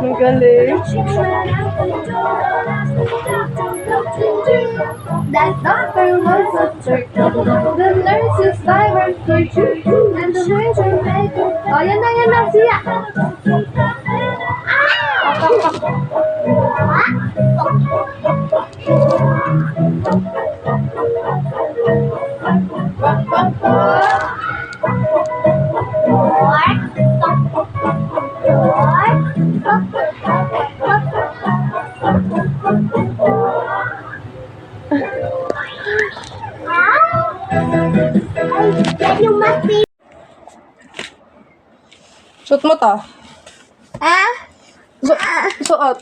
Magaling. That doctor was a turtle. The nurse's diver too. And the waiter maker. Oh, yan na siya. Suot mo to. Suot.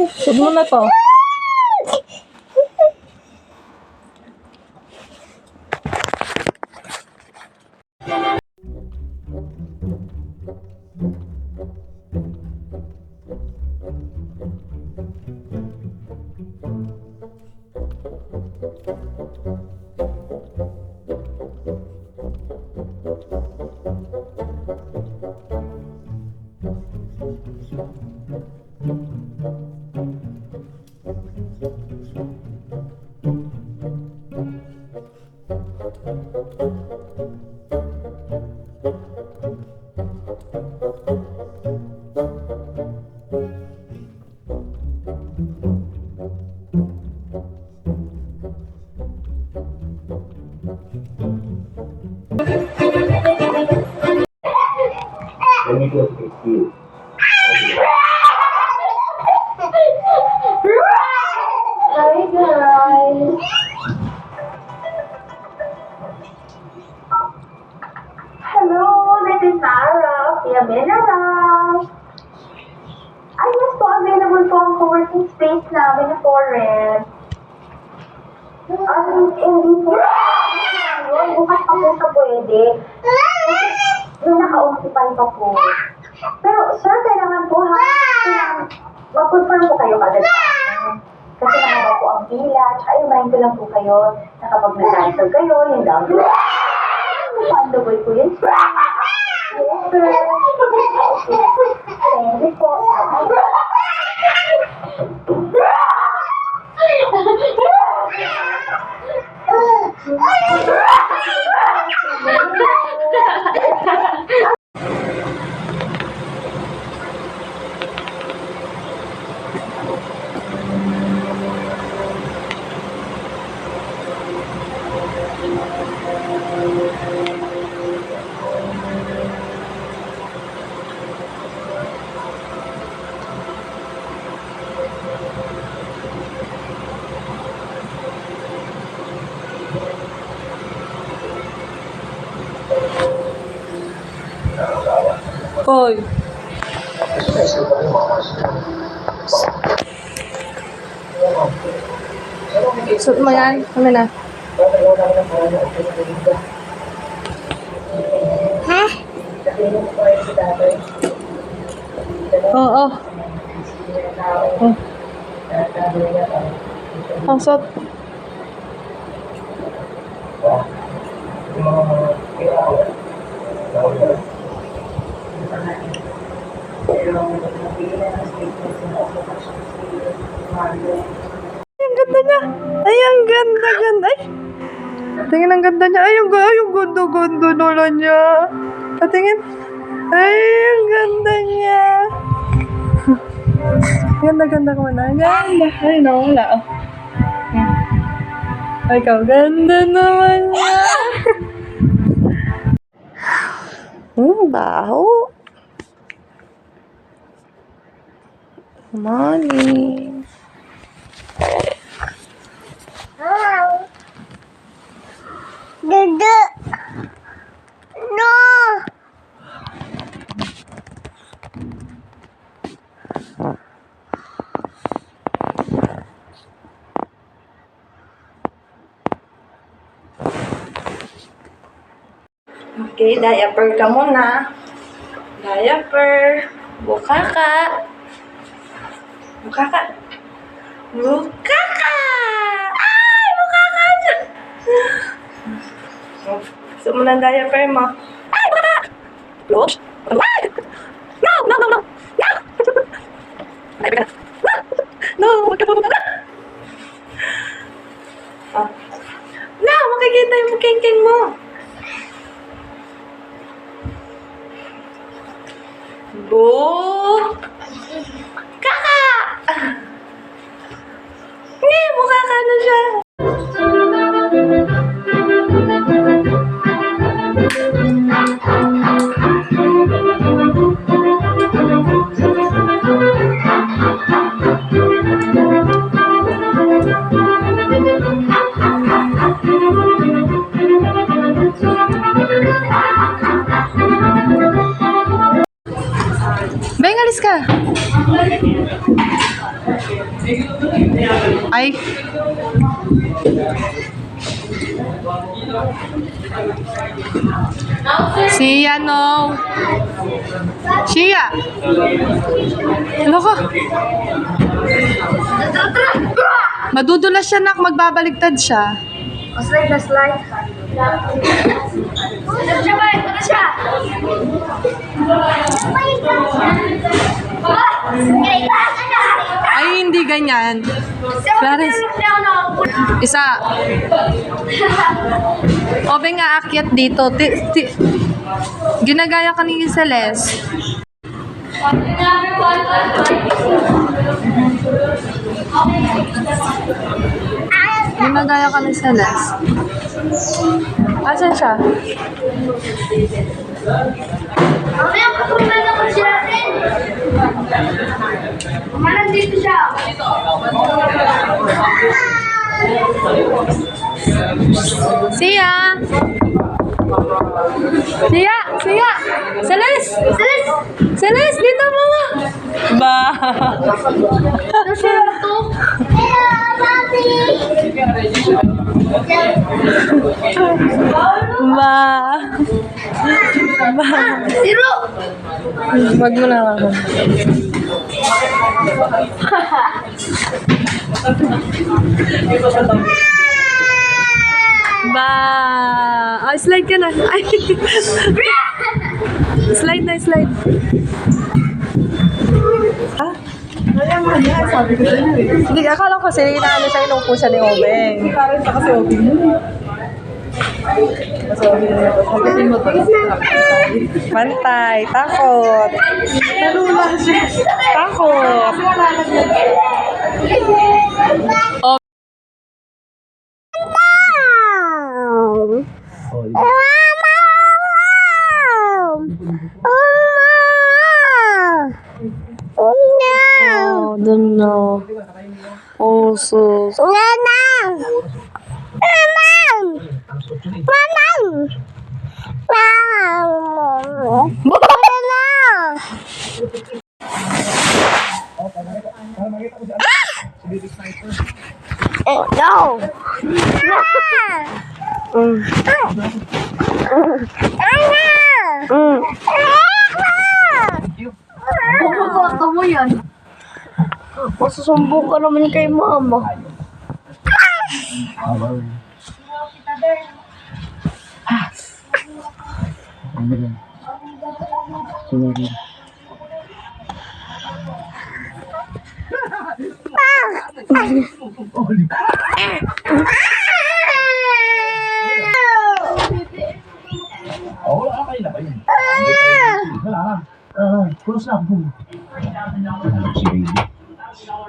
Suot mo na to. Let me go to you. Hi, guys. Hello, this is Sarah. Via Mineral. Ay, mas po available po ang co-working space namin na forest. Hindi po. Bukas pa po sa pwede. Yung naka-occupy pa po. Pero, sir, kailangan po ha. Mag-confirm po kayo kagad sa akin. Kasi nakaba po ang pila. Tsaka imahin ko lang po kayo na kapag na-cancel kayo, yung down to refundable po yun. Yes, sir. Thank you po. Hoy. Suot mo yan. Kami na. Ha? Oo. Ang suot. Ang ganda niya. Ay, ang ganda. Ay. Tingin ang ganda niya. Ay, ang ganda nula niya. Patingin. Ay, ang ganda niya. Ganda ko na. Ganda. Ay, nawala. Ay, ikaw. Ganda naman niya. Baho. Morning. Dudu. No. Okay, diaper ka muna. Diaper. Buka ka. Buka ka. Buka ka! Ay! Buka ka dyan! Gusto mo ng diaper mo? Ay! Buka ka! Close. Ay! No! No! No! No! No! Diaper ka na. No! Huwag ka pa buka ka! Oh. No! Makikita yung king-king mo. Kaka! Hindi, mukha ka na siya. Beng, alis ka. Ay. Siya, no. Siya. Ano ka? Madudulas siya, nak. Magbabaligtad siya. Slide na slide. Siya ba? Ito siya! Ay, hindi ganyan. Clarence. Isa. O, Beng, aakyat dito. Ginagaya ka ni Celeste. Ginagaya ka ni Celeste. Asan siya? Mamaya patuloy na ko siya rin. Mamalang dito siya. Siya! Siya! Siya! Celeste! Celeste! Celeste, dito mama! Ba! Ano siya ito? Hello, Papi! Ba! Ba! Zero! Wag mo na ako. Ba! Ah, slide ka na. Ay! Slide na, slide. Ah? Hindi, akala ko kasi inaano siya, inuupo siya ni Obeng. Parang sa kasi Obing mo. Kasi Obing mo. Sabitin mo to. Pantay, takot. Narula siya. Takot. Oh. Oh, don't know. Oh, sus. No. Bumabata mo yan. Masusumbong ka naman kay mama. Wala kayo na ba yun? Wala ka. Pulos na ako. Si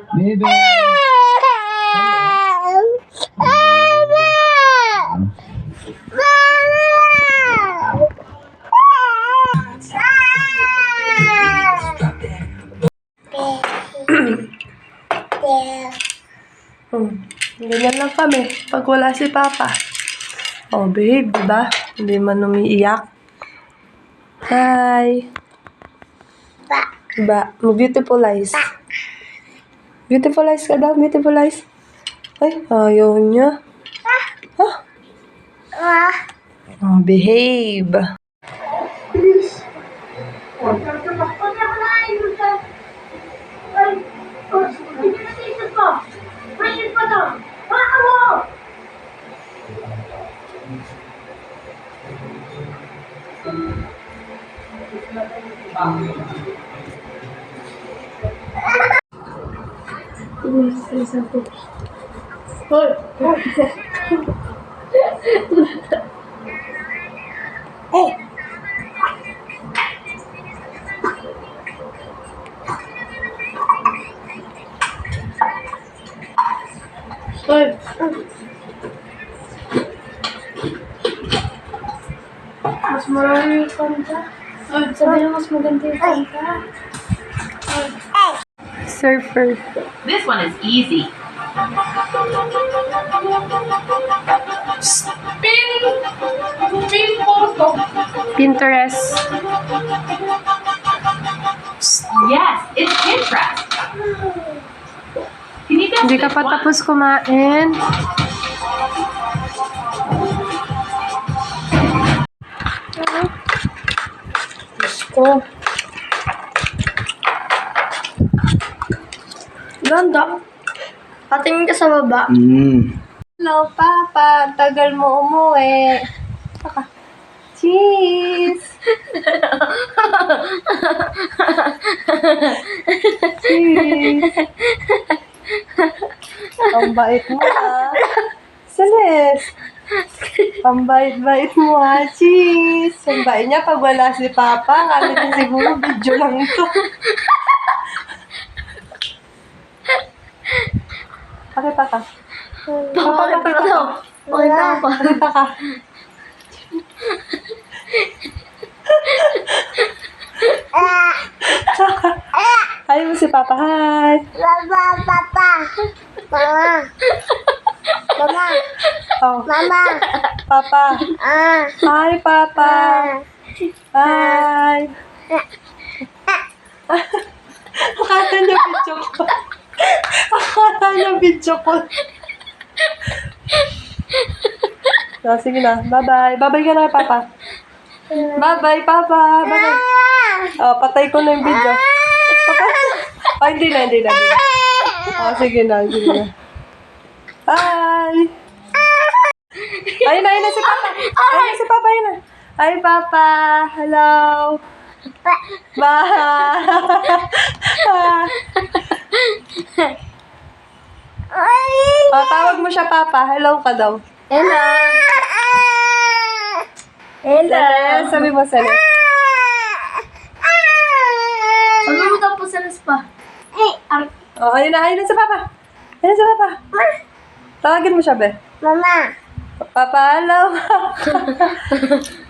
Baby. Baby. Ganyan lang kami pag wala si Papa. Oh, babe, diba? Hindi man umiiyak. Hi. Diba? Beautiful eyes. Beautiful eyes ka daw, beautiful eyes. Ay, ayaw niya. Huh? Oh, behave. Mas marami yung kanta. Sabi na mas maganda yung kanta. Surfer. This one is easy. Pin photo. Pinterest. Yes, it's Pinterest. Can you guess Hindi ka this pa one? tapos kumain. Ko. Ganda. Patingin ka sa baba. Hello, Papa. Tagal mo umuwi. Saka. Cheese. Cheese. Ang bait mo, ha? Celeste. Ang bait-bait mo, ha? Cheese. Ang bait niya pag wala si Papa. Kala niya siguro video lang ito. Pakita ka. Pakita ka daw. Pakita ka. Pakita ka. Hi mo si Papa. Hi. Oh. Papa. Hi, Papa. Hi. Akala niya video ko. Akala niya video ko. So, sige na. Bye-bye. Bye-bye ka na, Papa. Bye-bye, Papa. Bye-bye. Oh, patay ko na yung video. Papa. Oh, hindi na. Oh, sige na. Bye. Ayun na si Papa. Ayun na si Papa. Hi, Papa. Hello. Bye. Oh, tawag mo siya, Papa. Hello ka daw. Hello. Celeste. Sabi mo, Celeste. Sabi mo daw po sa pa. Oh, ayun na si Papa. Ayun si Papa. Tawagin mo siya, be. Mama. Papa, hello.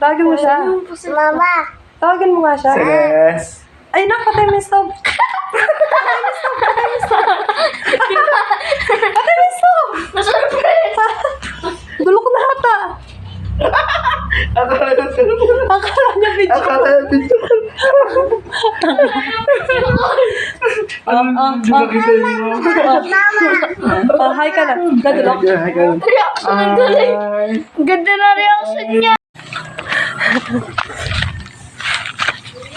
Tawagin mo siya. Mama. Tawagin mo nga siya. Yes. Ay, patay mo yung stove. Patay mo yung stove. Masurprise! Dulok na hata. Akala niya video. Oh, hi ka na. Dadulok. Reaction ang galing. Ganda na reaction niya.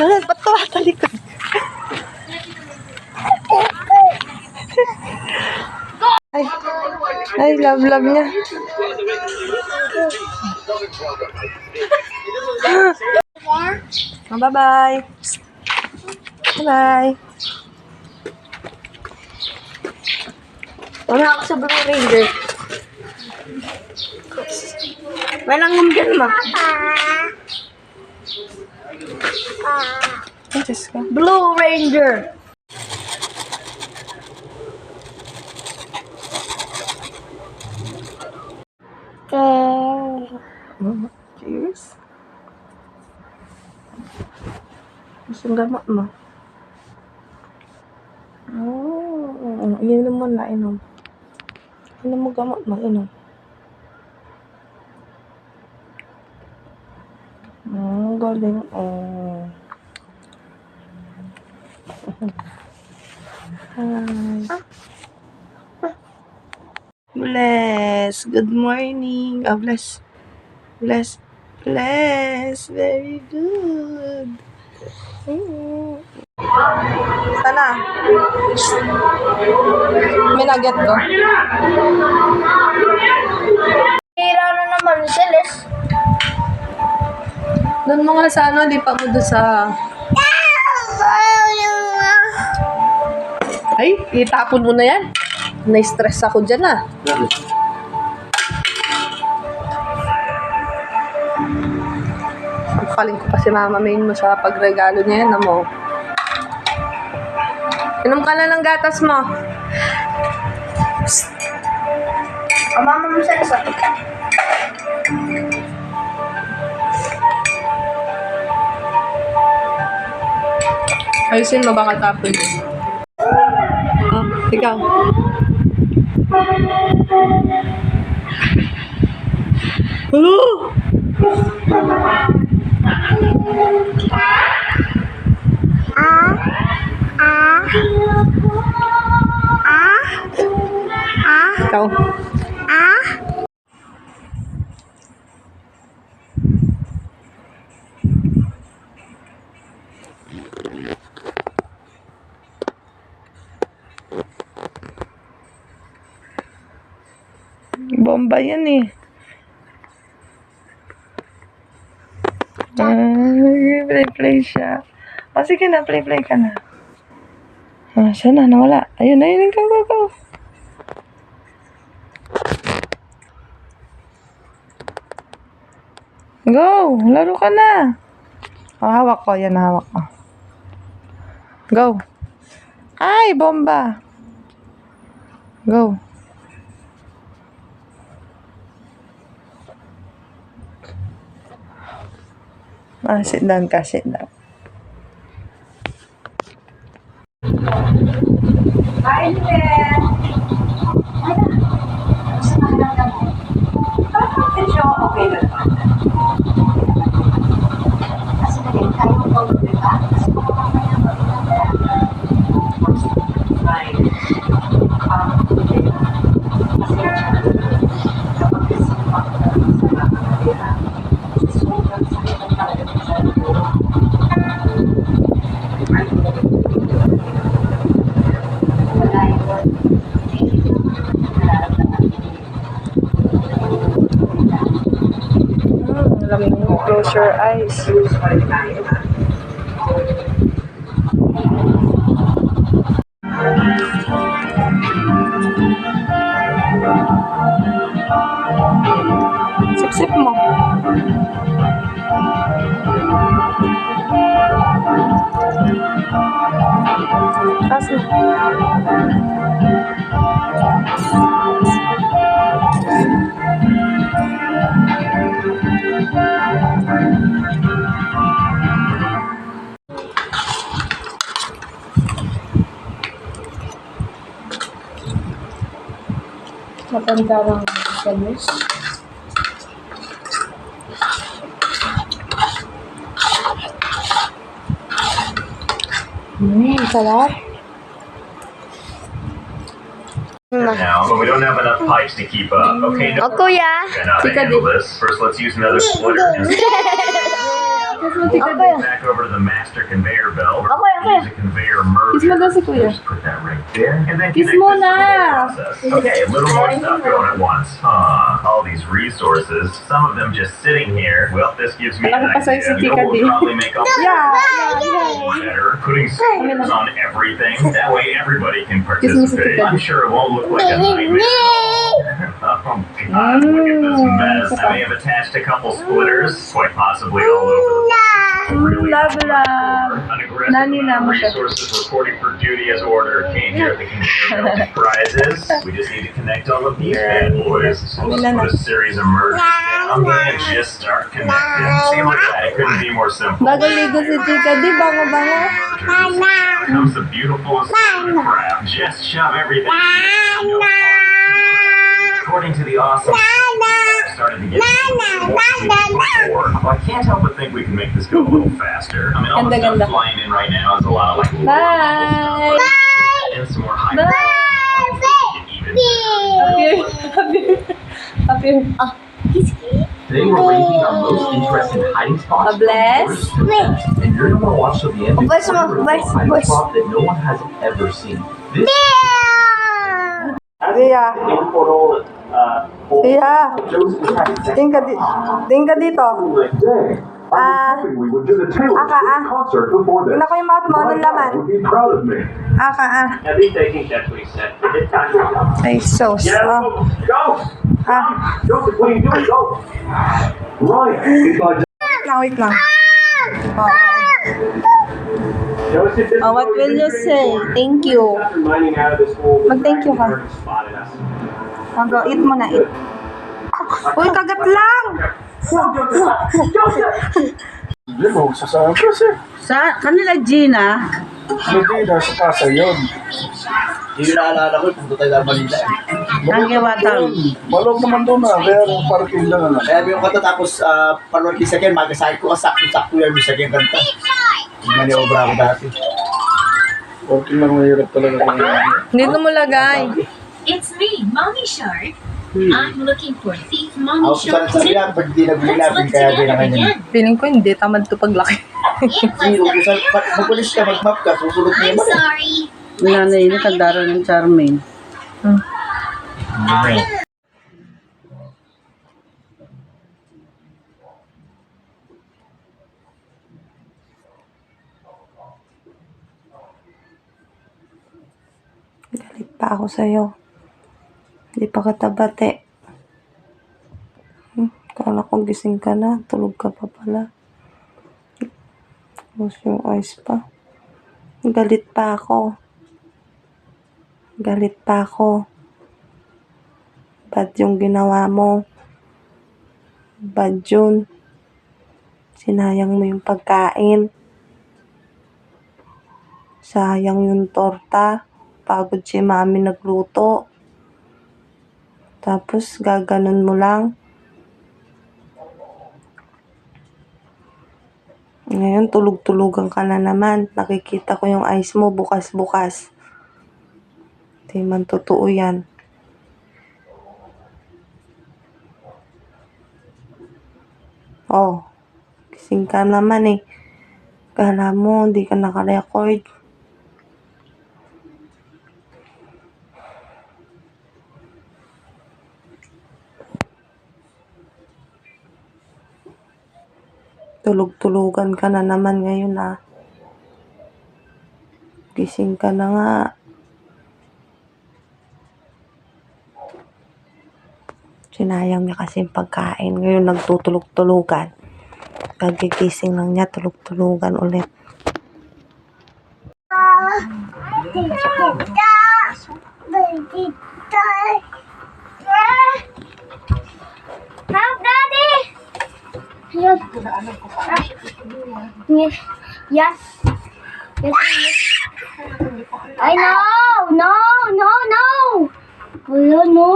Ba't tumatalikod? Ay, love niya. Oh, bye-bye. Bye-bye. Wala ako sa Blue Ranger. May langgam dyan, ma. Ay, Diyos ko. Blue Ranger. Cheers. Gusto gamot mo? Inom mo na, inom. Ano mo gamot mo? Ano? Galing. Oh. Hi. Bless. Good morning. Oh, bless. Bless. Bless. Very good. Sana. May nugget ko. Hira na naman, Celeste. Doon mo nga sa ano, lipa mo doon sa... Ay, itapon mo na yan. Na-stress ako dyan ah. Paling ko pa si Mama Main mo sa pagregalo niya yan, mo. Inom ka na ng gatas mo. Mama mo sa isa. Ayusin mo, baka tapon yun. Oh, ikaw. Hello? Ikaw. Bomba yan eh. Play siya. O sige na, play ka na. Siya na, nawala. Ayun, go. Go, laro ka na. Hawak ko, yan hawak ko. Go. Ay, bomba. Go. Sit down ka, sit down. Close your eyes. Sip mo. Kasi. Matanda lang gamis. Sarap. Now, but we don't have enough pipes to keep up. Okay, no. Kuya. We're not gonna handle this. First, let's use another splitter. Back over to the master conveyor belt. Use a conveyor merger. Kiss mo daw si Kuya. Just put that right there, and then Kiss connect mo this to the na. whole process. Okay, a little more stuff going at once. All these resources, some of them just sitting here. Well, this gives me an Alam ko pa sa'yo si idea. Tika We'll Di. probably make a better. Putting stickers on everything. That way, everybody can Kiss mo si participate. Tika. I'm sure it won't look like a nightmare. Oh God, look at this mess. I may have attached a couple splitters, quite possibly all over the place. Really Love. an aggressive Nani na amount mo of siya. resources reporting for duty as ordered. Came here at the conveyor belt. Prizes. We just need to connect all of these bad boys. So let's put a series of mergers down and just start connecting. See, look at that. It couldn't be more simple. Bagaligo si Tika Di, bango. Here comes the beautiful crap. Just shove everything. No parts. according to the awesome started to get I can't help but think we can make this go a little faster. I mean, all the Ganda, stuff ganda. flying in right now is a lot of like low Bye! stuff and some more high even Appear. Today we're ranking our most interesting hiding spots. A bless. from worst to best. And you're gonna want to watch till the end. Bless mo, Because bless, a hiding bless. spot that no one has ever seen. This Iya. Iya. Tingka dito. we would do the Taylor Swift concert before this. Tingnan ko yung mouth mo. Anong laman? Would be proud of me. At least I think that's what he said. Ay, sauce. Oh. Go! Joseph, what are you doing? Go! Ryan, Wait lang. Joseph, this Oh, what will you say? Thank you. mining out of this hole. Mag-thank you ka. Spotted us. Go, eat mo na, eat. Uy, kagat lang! Hindi mo, sasama kasi. Sa kanila Gina, Hindi, nasa kasa yun. Hindi naalala ko, punta tayo ng Manila. ang gewatan. Malog naman doon na, kaya yung parking lang na. Kaya yung kanta tapos parang isa kayo, magasakit ko, sakto-sakto yan, isa kayo kanta. Maniobra ako dati. Parking lang mahirap talaga. Dito mo lagay. It's me, Mommy Shark. I'm looking for Thief Mommy Ako Shark sa sabi lang, pag di nagbili Let's natin, look kaya di na together ganyan. again. Feeling ko hindi, tamad to paglaki. Zero, kung magpulis ka, mag-map ka, susunod mo I'm naman. sorry. Nanay ni kagdaro ng Charmaine. Galit pa ako sa'yo. Hindi pa kita bate. Kala ko gising ka na. Tulog ka pa pala. Close yung eyes pa. Galit pa ako. Galit pa ako. Bad yung ginawa mo. Bad yun. Sinayang mo yung pagkain. Sayang yung torta. Pagod si mami nagluto. Tapos gaganon mo lang. Ngayon tulog-tulugan ka na naman. Nakikita ko yung eyes mo bukas-bukas. Di man totoo yan. Oh, gising ka naman eh. Kala mo, hindi ka naka-record. Tulog-tulugan ka na naman ngayon ah. Gising ka na nga. Sinayang niya kasi yung pagkain. Ngayon nagtutulog-tulugan. Kagigising lang niya, tulog-tulugan ulit. Help, Daddy! Yes. Yes. Yes. Yes. I know. No. No. No. Wala, no.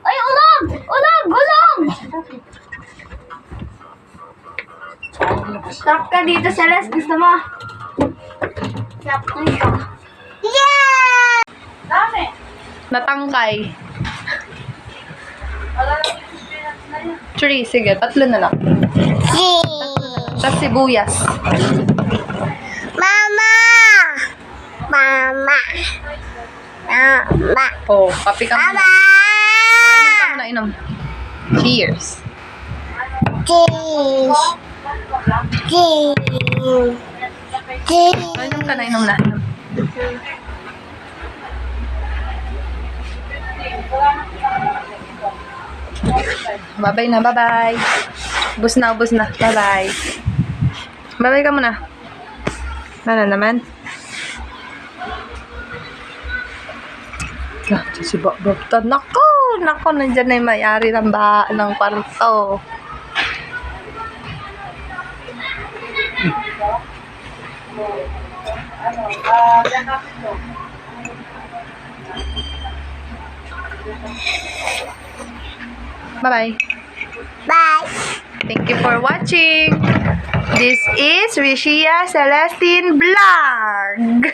Ay, ulog! Ulog! Ulog! Stop ka dito, Celeste. Gusto mo? Stop ka dito. Yeah! Dami! Natangkay. 3, sige. 3 na lang. Tapos sibuyas. Mama! Mama! Mama! Oh, kape ka muna. Inom ka muna, inom. Cheers. Cheese! Cheese! Cheese! Inom ka na, inom na. Inom. Bye-bye na, bye-bye. Ubus na, ubus na. Bye-bye. Bye-bye ka muna. Ano naman? Si Bobta. Nako! Nako, nandyan na yung may-ari ng kwarto. Bye-bye. Bye. Thank you for watching. This is Rishia Celestine Vlog.